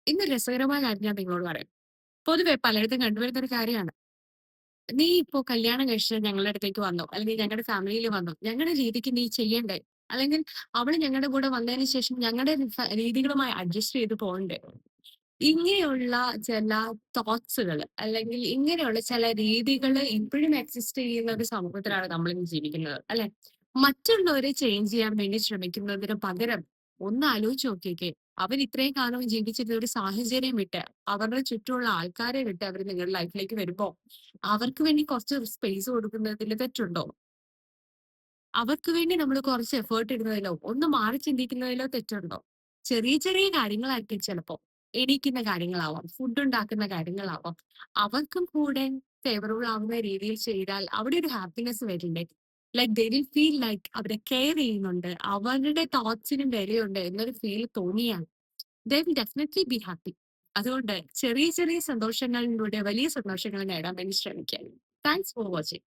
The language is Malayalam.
ഇന്ന് രസകരമായ കാര്യം ഞാൻ നിങ്ങളോട് പറയാം. പൊതുവെ പലയിടത്തും കണ്ടുവരുന്ന ഒരു കാര്യമാണ്. നീ ഇപ്പോ കല്യാണം കഴിച്ച് ഞങ്ങളുടെ അടുത്തേക്ക് വന്നു, അല്ലെങ്കിൽ ഞങ്ങളുടെ ഫാമിലിയിൽ വന്നു. ഞങ്ങളുടെ രീതിക്ക് നീ ചെയ്യണ്ടേ? അല്ലെങ്കിൽ അവള് ഞങ്ങളുടെ കൂടെ വന്നതിന് ശേഷം ഞങ്ങളുടെ രീതികളുമായി അഡ്ജസ്റ്റ് ചെയ്ത് പോകണ്ടേ? ഇങ്ങനെയുള്ള ചില തോട്ട്സുകള് അല്ലെങ്കിൽ ഇങ്ങനെയുള്ള ചില രീതികള് ഇപ്പോഴും എക്സിസ്റ്റ് ചെയ്യുന്ന ഒരു സമൂഹത്തിലാണ് നമ്മളിന്ന് ജീവിക്കുന്നത്, അല്ലെ? മറ്റുള്ളവരെ ചേഞ്ച് ചെയ്യാൻ വേണ്ടി ശ്രമിക്കുന്നതിന് പകരം ഒന്ന് ആലോചിച്ച് നോക്കിക്കേ. അവർ ഇത്രയും കാലം ജീവിച്ചിരുന്ന ഒരു സാഹചര്യം വിട്ട്, അവരുടെ ചുറ്റുമുള്ള ആൾക്കാരെ വിട്ട് അവർ നിങ്ങളുടെ ലൈഫിലേക്ക് വരുമ്പോ അവർക്ക് വേണ്ടി കുറച്ച് സ്പേസ് കൊടുക്കുന്നതിൽ തെറ്റുണ്ടോ? അവർക്ക് വേണ്ടി നമ്മൾ കുറച്ച് എഫേർട്ട് ഇടുന്നതിലോ, ഒന്ന് മാറി ചിന്തിക്കുന്നതിലോ തെറ്റുണ്ടോ? ചെറിയ ചെറിയ കാര്യങ്ങളായിരിക്കും ചിലപ്പോ. എണീക്കുന്ന കാര്യങ്ങളാവാം, ഫുഡ് ഉണ്ടാക്കുന്ന കാര്യങ്ങളാവാം. അവർക്കും കൂടെ ഫേവറബിൾ ആവുന്ന രീതിയിൽ ചെയ്താൽ അവിടെ ഒരു ഹാപ്പിനെസ് വരില്ലേ? Like they will feel like അവരെ കെയർ ചെയ്യുന്നുണ്ട്. അവരുടെ തോട്ട്സിനും വിലയുണ്ട് എന്നൊരു ഫീൽ തോന്നിയാൽ they will definitely be happy. അതുകൊണ്ട് ചെറിയ ചെറിയ സന്തോഷങ്ങളിലൂടെ വലിയ സന്തോഷങ്ങൾ നേടാൻ വേണ്ടി ശ്രമിക്കുക. Thanks for watching.